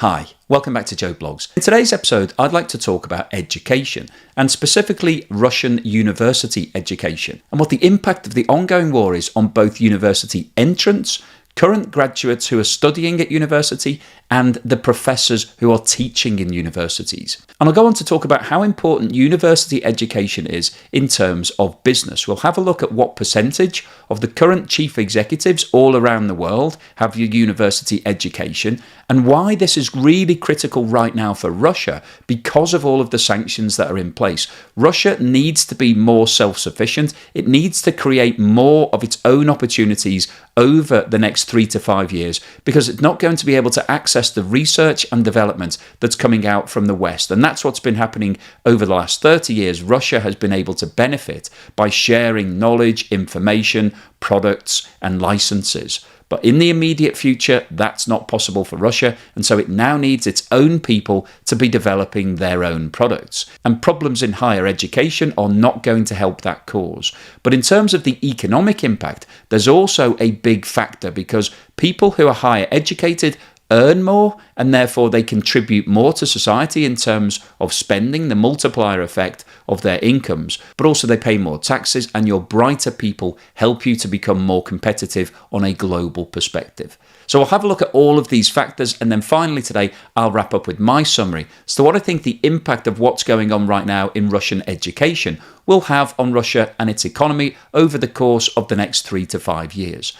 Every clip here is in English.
Hi, welcome back to Joe Blogs. In today's episode, I'd like to talk about education, and specifically Russian university education, and what the impact of the ongoing war is on both university entrants, current graduates who are studying at university, and the professors who are teaching in universities. And I'll go on to talk about how important university education is in terms of business. We'll have a look at what percentage of the current chief executives all around the world have your university education, and why this is really critical right now for Russia because of all of the sanctions that are in place. Russia needs to be more self-sufficient. It needs to create more of its own opportunities over the next 3 to 5 years, because it's not going to be able to access the research and development that's coming out from the West. And that's what's been happening over the last 30 years. Russia has been able to benefit by sharing knowledge, information, products, and licenses. But in the immediate future, that's not possible for Russia, and so it now needs its own people to be developing their own products. And problems in higher education are not going to help that cause. But in terms of the economic impact, there's also a big factor, because people who are higher educated earn more, and therefore they contribute more to society in terms of spending, the multiplier effect of their incomes, but also they pay more taxes, and your brighter people help you to become more competitive on a global perspective. So I'll have a look at all of these factors, and then finally today I'll wrap up with my summary as to what I think the impact of what's going on right now in Russian education will have on Russia and its economy over the course of the next 3 to 5 years.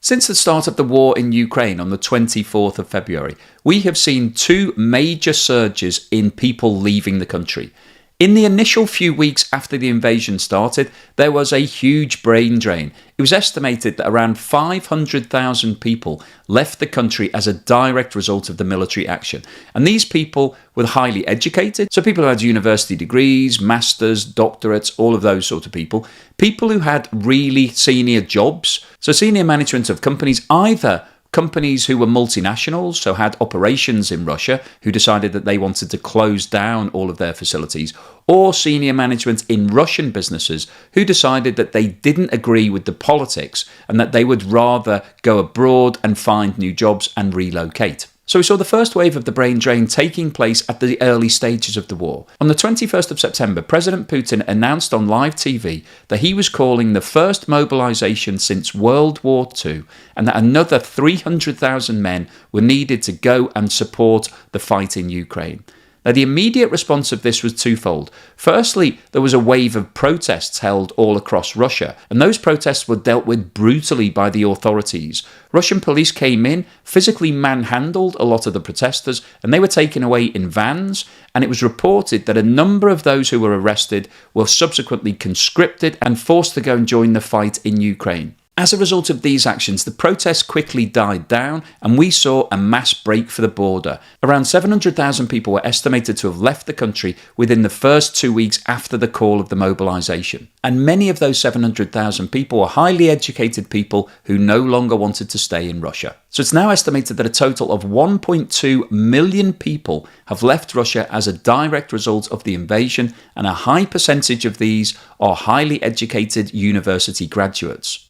Since the start of the war in Ukraine on the 24th of February, we have seen two major surges in people leaving the country. In the initial few weeks after the invasion started, there was a huge brain drain. It was estimated that around 500,000 people left the country as a direct result of the military action. And these people were highly educated, so people who had university degrees, masters, doctorates, all of those sort of people. People who had really senior jobs, so senior management of companies, either companies who were multinationals, so had operations in Russia, who decided that they wanted to close down all of their facilities, or senior management in Russian businesses who decided that they didn't agree with the politics and that they would rather go abroad and find new jobs and relocate. So we saw the first wave of the brain drain taking place at the early stages of the war. On the 21st of September, President Putin announced on live TV that he was calling the first mobilization since World War II, and that another 300,000 men were needed to go and support the fight in Ukraine. Now, the immediate response of this was twofold. Firstly, there was a wave of protests held all across Russia, and those protests were dealt with brutally by the authorities. Russian police came in, physically manhandled a lot of the protesters, and they were taken away in vans, and it was reported that a number of those who were arrested were subsequently conscripted and forced to go and join the fight in Ukraine. As a result of these actions, the protests quickly died down, and we saw a mass break for the border. Around 700,000 people were estimated to have left the country within the first 2 weeks after the call of the mobilization. And many of those 700,000 people were highly educated people who no longer wanted to stay in Russia. So it's now estimated that a total of 1.2 million people have left Russia as a direct result of the invasion, and a high percentage of these are highly educated university graduates.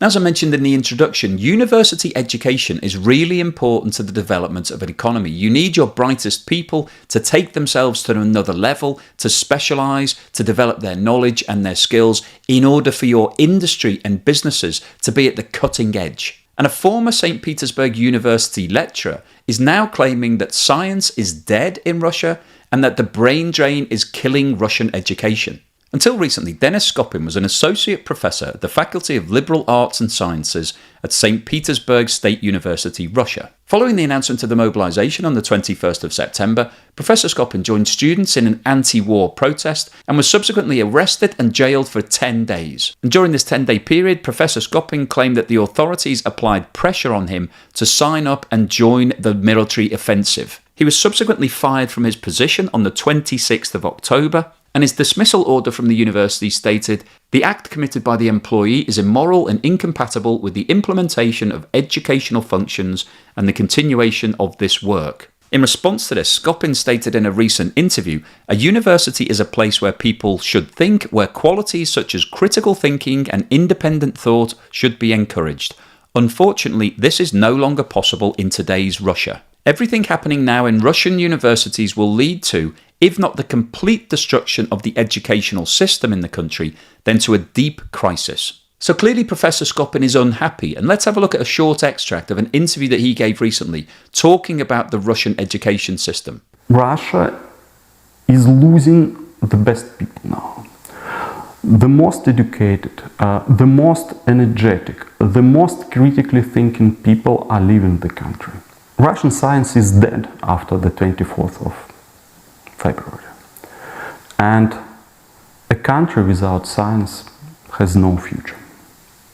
As I mentioned in the introduction, university education is really important to the development of an economy. You need your brightest people to take themselves to another level, to specialise, to develop their knowledge and their skills in order for your industry and businesses to be at the cutting edge. And a former St. Petersburg University lecturer is now claiming that science is dead in Russia and that the brain drain is killing Russian education. Until recently, DENIS was an associate professor at the Faculty of Liberal Arts and Sciences at St. Petersburg State University, Russia. Following the announcement of the mobilization on the 21st of September, Professor SKOPIN joined students in an anti-war protest and was subsequently arrested and jailed for 10 days. And during this 10-day period, Professor SKOPIN claimed that the authorities applied pressure on him to sign up and join the military offensive. He was subsequently fired from his position on the 26th of October, and his dismissal order from the university stated, "The act committed by the employee is immoral and incompatible with the implementation of educational functions and the continuation of this work." In response to this, SKOPIN stated in a recent interview, "A university is a place where people should think, where qualities such as critical thinking and independent thought should be encouraged. Unfortunately, this is no longer possible in today's Russia. Everything happening now in Russian universities will lead to, if not the complete destruction of the educational system in the country, then to a deep crisis. So clearly Professor SKOPIN is unhappy, and let's have a look at a short extract of an interview that he gave recently talking about the Russian education system. Russia is losing the best people now. The most educated, the most energetic, the most critically thinking people are leaving the country. Russian science is dead after the 24th of February. And a country without science has no future.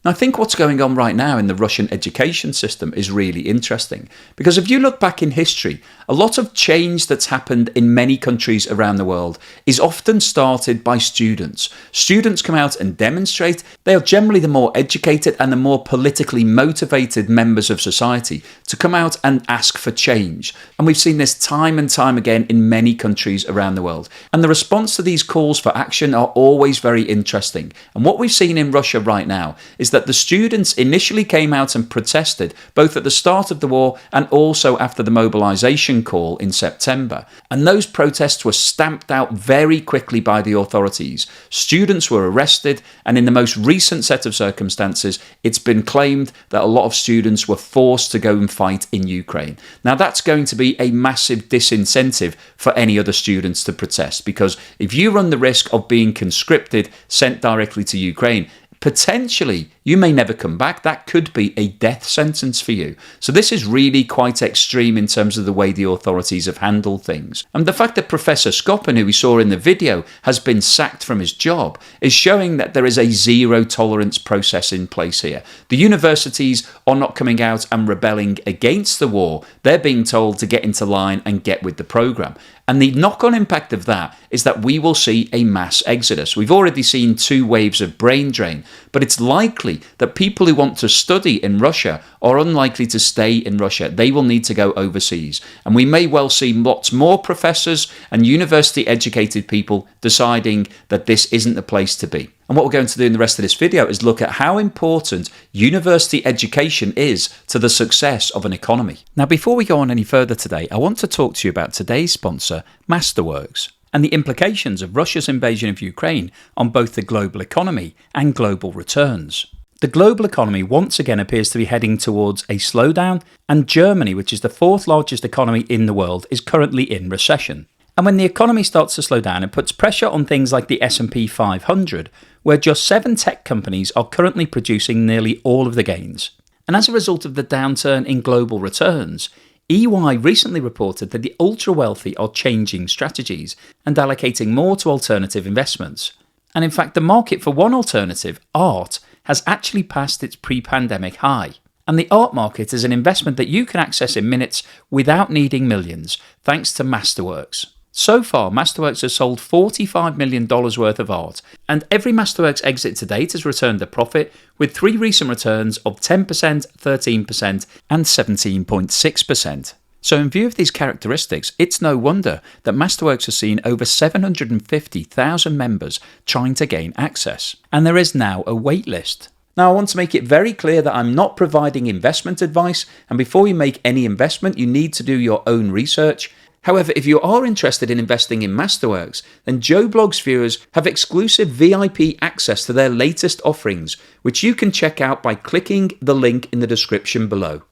I think what's going on right now in the Russian education system is really interesting, because if you look back in history, a lot of change that's happened in many countries around the world is often started by students. Students come out and demonstrate. They are generally the more educated and the more politically motivated members of society to come out and ask for change. And we've seen this time and time again in many countries around the world. And the response to these calls for action are always very interesting. And what we've seen in Russia right now is that the students initially came out and protested both at the start of the war and also after the mobilization call in September. And those protests were stamped out very quickly by the authorities. Students were arrested, and in the most recent set of circumstances, it's been claimed that a lot of students were forced to go and fight in Ukraine. Now that's going to be a massive disincentive for any other students to protest, because if you run the risk of being conscripted, sent directly to Ukraine, potentially you may never come back. That could be a death sentence for you. So this is really quite extreme in terms of the way the authorities have handled things. And the fact that Professor SKOPIN, who we saw in the video, has been sacked from his job is showing that there is a zero tolerance process in place here. The universities are not coming out and rebelling against the war. They're being told to get into line and get with the program. And the knock-on impact of that is that we will see a mass exodus. We've already seen 2 waves of brain drain, but it's likely that people who want to study in Russia are unlikely to stay in Russia. They will need to go overseas. And we may well see lots more professors and university-educated people deciding that this isn't the place to be. And what we're going to do in the rest of this video is look at how important university education is to the success of an economy. Now, before we go on any further today, I want to talk to you about today's sponsor, Masterworks, and the implications of Russia's invasion of Ukraine on both the global economy and global returns. The global economy once again appears to be heading towards a slowdown, and Germany, which is the 4th largest economy in the world, is currently in recession. And when the economy starts to slow down, it puts pressure on things like the S&P 500, where just 7 tech companies are currently producing nearly all of the gains. And as a result of the downturn in global returns, EY recently reported that the ultra-wealthy are changing strategies and allocating more to alternative investments. And in fact, the market for one alternative, art, has actually passed its pre-pandemic high. And the art market is an investment that you can access in minutes without needing millions, thanks to Masterworks. So far, Masterworks has sold $45 million worth of art, and every Masterworks exit to date has returned a profit, with 3 recent returns of 10%, 13% and 17.6%. So in view of these characteristics, it's no wonder that Masterworks has seen over 750,000 members trying to gain access. And there is now a wait list. Now, I want to make it very clear that I'm not providing investment advice, and before you make any investment, you need to do your own research. However, if you are interested in investing in Masterworks, then Joe Blogs viewers have exclusive VIP access to their latest offerings, which you can check out by clicking the link in the description below.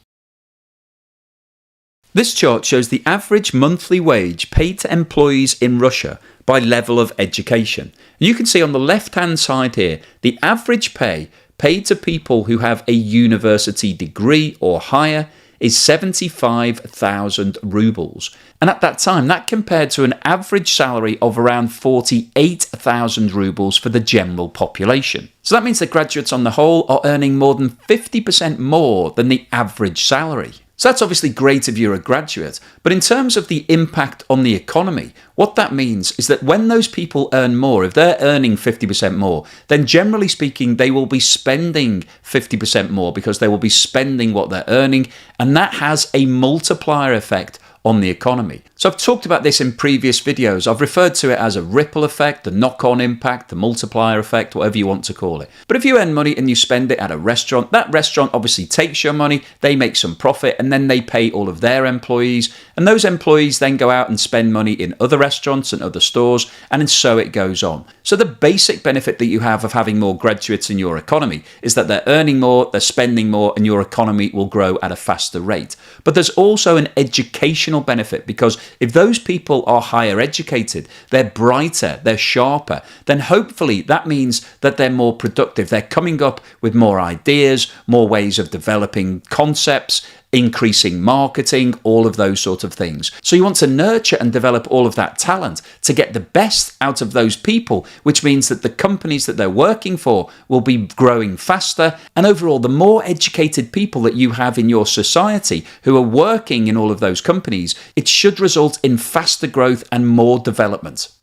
This chart shows the average monthly wage paid to employees in Russia by level of education. You can see on the left-hand side here, the average pay paid to people who have a university degree or higher is 75,000 rubles. And at that time, that compared to an average salary of around 48,000 rubles for the general population. So that means that graduates on the whole are earning more than 50% more than the average salary. So that's obviously great if you're a graduate, but in terms of the impact on the economy, what that means is that when those people earn more, if they're earning 50% more, then generally speaking, they will be spending 50% more because they will be spending what they're earning, and that has a multiplier effect on the economy. So I've talked about this in previous videos. I've referred to it as a ripple effect, the knock-on impact, the multiplier effect, whatever you want to call it. But if you earn money and you spend it at a restaurant, that restaurant obviously takes your money, they make some profit, and then they pay all of their employees, and those employees then go out and spend money in other restaurants and other stores, and so it goes on. So the basic benefit that you have of having more graduates in your economy is that they're earning more, they're spending more, and your economy will grow at a faster rate. But there's also an educational benefit, because if those people are higher educated, they're brighter, they're sharper, then hopefully that means that they're more productive. They're coming up with more ideas, more ways of developing concepts, increasing marketing, all of those sort of things. So you want to nurture and develop all of that talent to get the best out of those people, which means that the companies that they're working for will be growing faster. And overall, the more educated people that you have in your society who are working in all of those companies, it should result in faster growth and more development.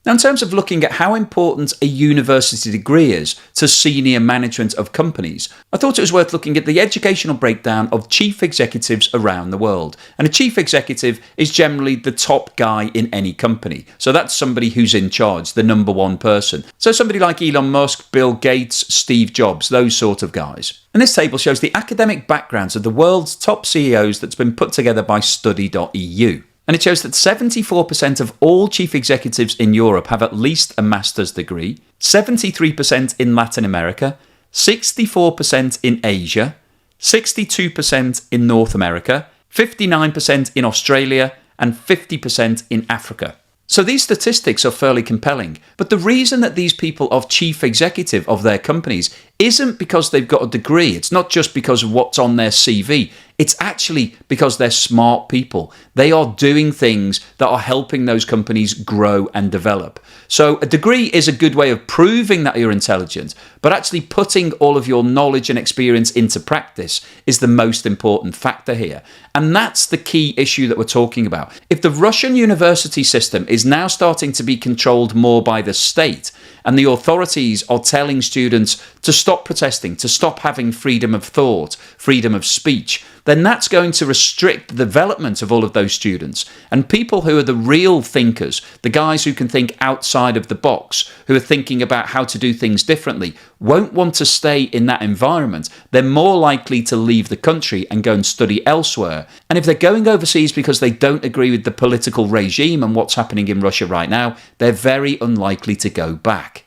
Now, in terms of looking at how important a university degree is to senior management of companies, I thought it was worth looking at the educational breakdown of chief executives around the world. And a chief executive is generally the top guy in any company. So that's somebody who's in charge, the number one person. So somebody like Elon Musk, Bill Gates, Steve Jobs, those sort of guys. And this table shows the academic backgrounds of the world's top CEOs that's been put together by study.eu. And it shows that 74% of all chief executives in Europe have at least a master's degree, 73% in Latin America, 64% in Asia, 62% in North America, 59% in Australia, and 50% in Africa. So these statistics are fairly compelling, but the reason that these people are chief executive of their companies isn't because they've got a degree. It's not just because of what's on their CV. It's actually because they're smart people. They are doing things that are helping those companies grow and develop. So a degree is a good way of proving that you're intelligent, but actually putting all of your knowledge and experience into practice is the most important factor here. And that's the key issue that we're talking about. If the Russian university system is now starting to be controlled more by the state, and the authorities are telling students to stop protesting, to stop having freedom of thought, freedom of speech, then that's going to restrict the development of all of those students. And people who are the real thinkers, the guys who can think outside of the box, who are thinking about how to do things differently, won't want to stay in that environment. They're more likely to leave the country and go and study elsewhere. And if they're going overseas because they don't agree with the political regime and what's happening in Russia right now, they're very unlikely to go back.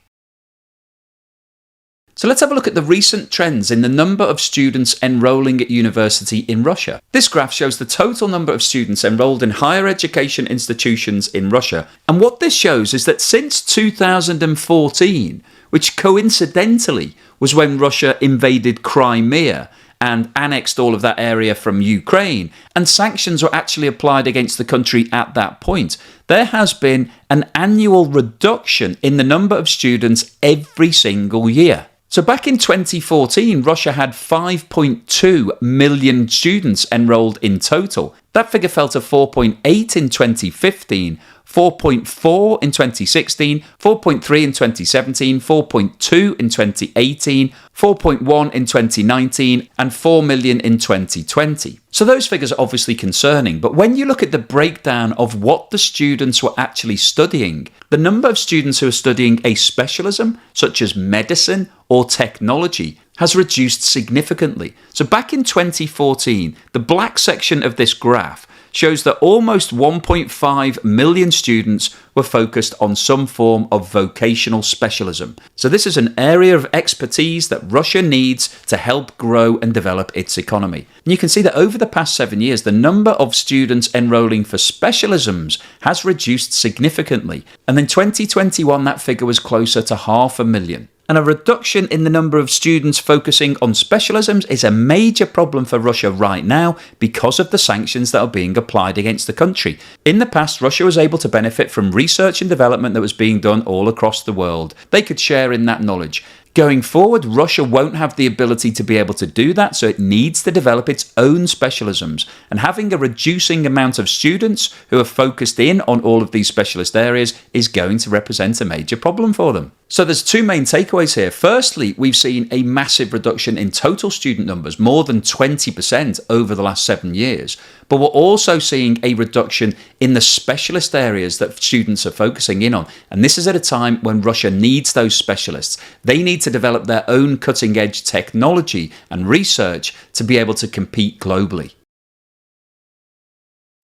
So let's have a look at the recent trends in the number of students enrolling at university in Russia. This graph shows the total number of students enrolled in higher education institutions in Russia. And what this shows is that since 2014, which coincidentally was when Russia invaded Crimea and annexed all of that area from Ukraine, and sanctions were actually applied against the country at that point, there has been an annual reduction in the number of students every single year. So back in 2014, Russia had 5.2 million students enrolled in total. That figure fell to 4.8 in 2015, 4.4 in 2016, 4.3 in 2017, 4.2 in 2018, 4.1 in 2019, and 4 million in 2020. So those figures are obviously concerning, but when you look at the breakdown of what the students were actually studying, the number of students who are studying a specialism, such as medicine or technology, has reduced significantly. So back in 2014, the black section of this graph shows that almost 1.5 million students were focused on some form of vocational specialism. So this is an area of expertise that Russia needs to help grow and develop its economy. And you can see that over the past 7 years, the number of students enrolling for specialisms has reduced significantly. And in 2021, that figure was closer to 500,000. And a reduction in the number of students focusing on specialisms is a major problem for Russia right now because of the sanctions that are being applied against the country. In the past, Russia was able to benefit from research and development that was being done all across the world. They could share in that knowledge. Going forward, Russia won't have the ability to be able to do that, so it needs to develop its own specialisms. And having a reducing amount of students who are focused in on all of these specialist areas is going to represent a major problem for them. So there's two main takeaways here. Firstly, we've seen a massive reduction in total student numbers, more than 20% over the last 7 years. But we're also seeing a reduction in the specialist areas that students are focusing in on. And this is at a time when Russia needs those specialists. They need to develop their own cutting edge technology and research to be able to compete globally.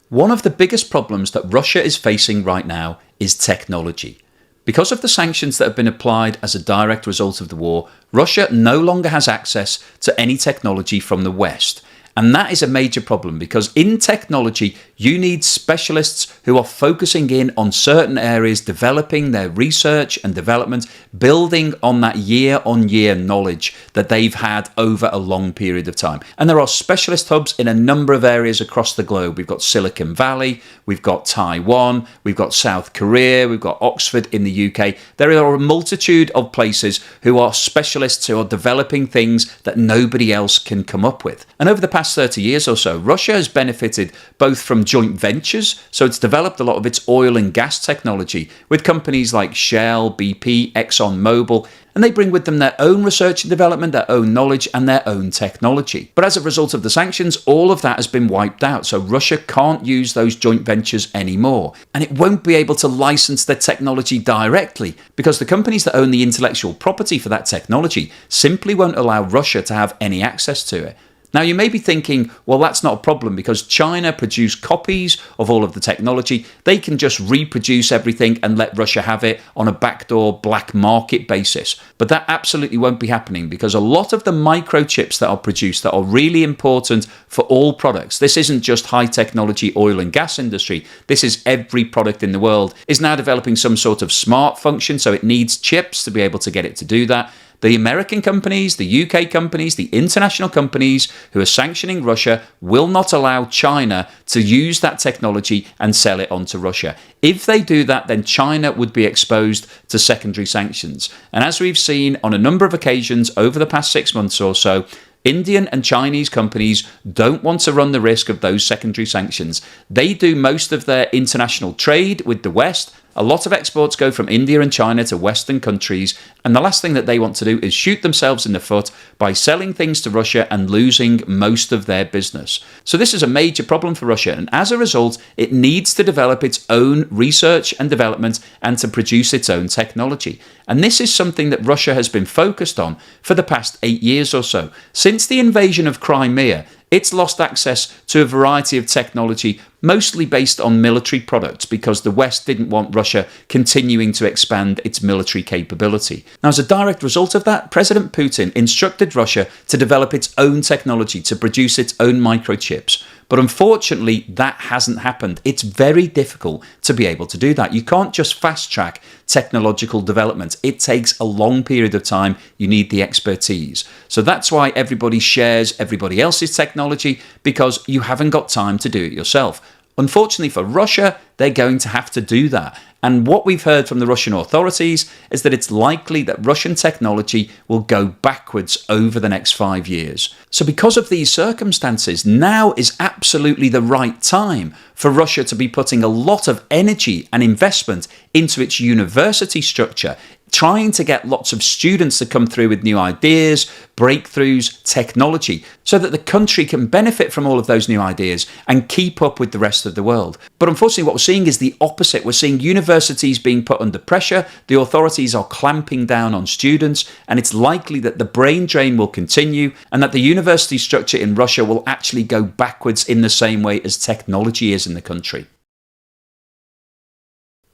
One of the biggest problems that Russia is facing right now is technology. Because of the sanctions that have been applied as a direct result of the war, Russia no longer has access to any technology from the West. And that is a major problem because in technology, you need specialists who are focusing in on certain areas, developing their research and development, building on that year-on-year knowledge that they've had over a long period of time. And there are specialist hubs in a number of areas across the globe. We've got Silicon Valley, we've got Taiwan, we've got South Korea, we've got Oxford in the UK. There are a multitude of places who are specialists who are developing things that nobody else can come up with. And over the past 30 years or so, Russia has benefited both from joint ventures, so it's developed a lot of its oil and gas technology with companies like Shell, BP, ExxonMobil, and they bring with them their own research and development, their own knowledge and their own technology. But as a result of the sanctions, all of that has been wiped out, so Russia can't use those joint ventures anymore. And it won't be able to license their technology directly because the companies that own the intellectual property for that technology simply won't allow Russia to have any access to it. Now, you may be thinking, well, that's not a problem because China produce copies of all of the technology. They can just reproduce everything and let Russia have it on a backdoor black market basis. But that absolutely won't be happening because a lot of the microchips that are produced that are really important for all products, this isn't just high technology oil and gas industry, this is every product in the world, is now developing some sort of smart function, so it needs chips to be able to get it to do that. The American companies, the UK companies, the international companies who are sanctioning Russia will not allow China to use that technology and sell it onto Russia. If they do that, then China would be exposed to secondary sanctions. And as we've seen on a number of occasions over the past 6 months or so, Indian and Chinese companies don't want to run the risk of those secondary sanctions. They do most of their international trade with the West. A lot of exports go from India and China to Western countries, and the last thing that they want to do is shoot themselves in the foot by selling things to Russia and losing most of their business. So this is a major problem for Russia, and as a result, it needs to develop its own research and development and to produce its own technology. And this is something that Russia has been focused on for the past 8 years or so. Since the invasion of Crimea, it's lost access to a variety of technology, mostly based on military products, because the West didn't want Russia continuing to expand its military capability. Now, as a direct result of that, President Putin instructed Russia to develop its own technology to produce its own microchips. But unfortunately, that hasn't happened. It's very difficult to be able to do that. You can't just fast track technological development. It takes a long period of time. You need the expertise. So that's why everybody shares everybody else's technology, because you haven't got time to do it yourself. Unfortunately for Russia, they're going to have to do that. And what we've heard from the Russian authorities is that it's likely that Russian technology will go backwards over the next 5 years. So because of these circumstances, now is absolutely the right time for Russia to be putting a lot of energy and investment into its university structure, trying to get lots of students to come through with new ideas, breakthroughs, technology, so that the country can benefit from all of those new ideas and keep up with the rest of the world. But unfortunately, what we're seeing is the opposite. We're seeing universities being put under pressure, the authorities are clamping down on students, and it's likely that the brain drain will continue and that the university structure in Russia will actually go backwards in the same way as technology is in the country.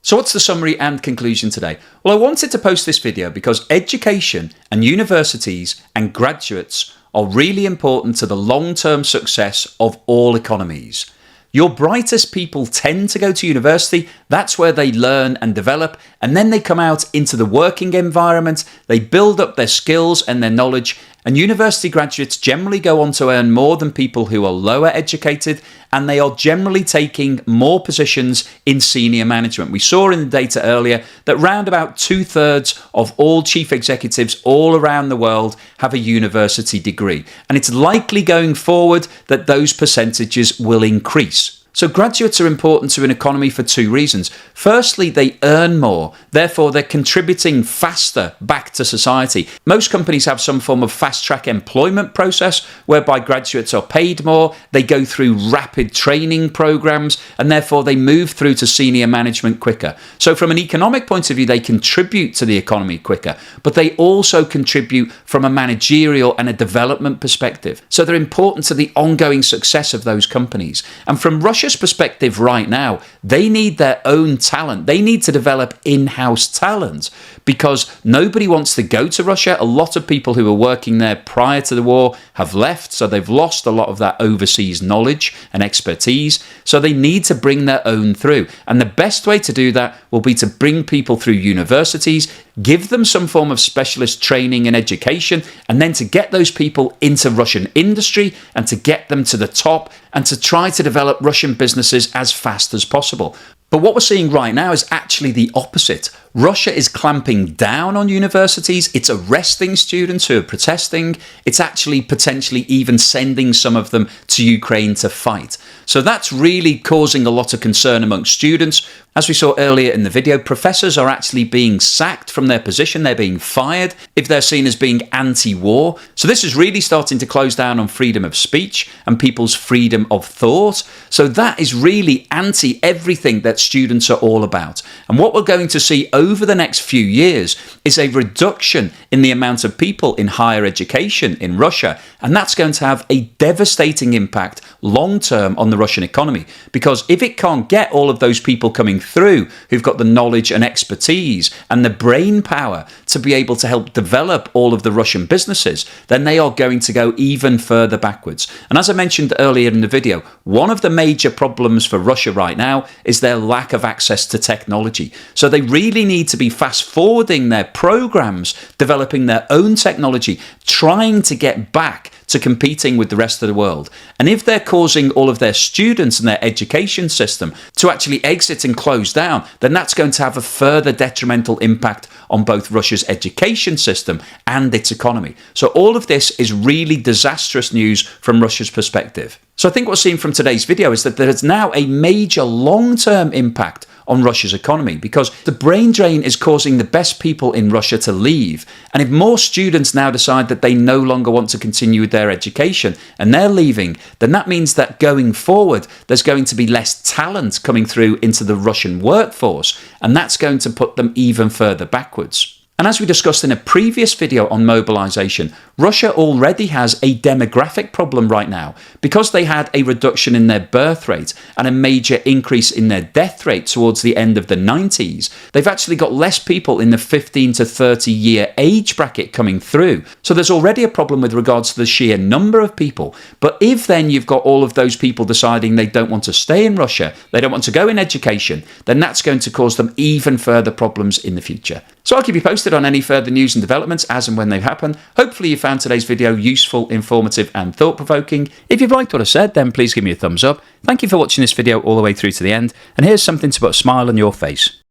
So what's the summary and conclusion today? Well, I wanted to post this video because education and universities and graduates are really important to the long-term success of all economies. Your brightest people tend to go to university. That's where they learn and develop, and then they come out into the working environment. They build up their skills and their knowledge, and university graduates generally go on to earn more than people who are lower educated, and they are generally taking more positions in senior management. We saw in the data earlier that round about 2/3 of all chief executives all around the world have a university degree, and it's likely going forward that those percentages will increase. So graduates are important to an economy for two reasons. Firstly, they earn more, therefore they're contributing faster back to society. Most companies have some form of fast-track employment process whereby graduates are paid more, they go through rapid training programs, and therefore they move through to senior management quicker. So from an economic point of view, they contribute to the economy quicker, but they also contribute from a managerial and a development perspective. So they're important to the ongoing success of those companies. And from Russia's perspective right now, they need their own talent. They need to develop in-house talent because nobody wants to go to Russia. A lot of people who were working there prior to the war have left, so they've lost a lot of that overseas knowledge and expertise. So they need to bring their own through. And the best way to do that will be to bring people through universities, give them some form of specialist training and education, and then to get those people into Russian industry and to get them to the top and to try to develop Russian businesses as fast as possible. But what we're seeing right now is actually the opposite. Russia is clamping down on universities, it's arresting students who are protesting, it's actually potentially even sending some of them to Ukraine to fight. So that's really causing a lot of concern amongst students. As we saw earlier in the video, professors are actually being sacked from their position, they're being fired if they're seen as being anti-war. So this is really starting to close down on freedom of speech and people's freedom of thought. So that is really anti-everything that students are all about. And what we're going to see over the next few years is a reduction in the amount of people in higher education in Russia, and that's going to have a devastating impact long term on the Russian economy, because if it can't get all of those people coming through who've got the knowledge and expertise and the brain power to be able to help develop all of the Russian businesses, then they are going to go even further backwards. And as I mentioned earlier in the video, one of the major problems for Russia right now is their lack of access to technology. So they really need to be fast forwarding their programs, developing their own technology, trying to get back to competing with the rest of the world. And if they're causing all of their students and their education system to actually exit and close down, then that's going to have a further detrimental impact on both Russia's education system and its economy. So all of this is really disastrous news from Russia's perspective. So I think what's seen from today's video is that there is now a major long-term impact on Russia's economy, because the brain drain is causing the best people in Russia to leave. And if more students now decide that they no longer want to continue with their education and they're leaving, then that means that going forward, there's going to be less talent coming through into the Russian workforce, and that's going to put them even further backwards. And as we discussed in a previous video on mobilization, Russia already has a demographic problem right now because they had a reduction in their birth rate and a major increase in their death rate towards the end of the 90s. They've actually got less people in the 15 to 30 year age bracket coming through. So there's already a problem with regards to the sheer number of people. But if then you've got all of those people deciding they don't want to stay in Russia, they don't want to go in education, then that's going to cause them even further problems in the future. So I'll keep you posted on any further news and developments as and when they happen. Hopefully you found today's video useful, informative and thought-provoking. If you've liked what I said, then please give me a thumbs up. Thank you for watching this video all the way through to the end, and here's something to put a smile on your face.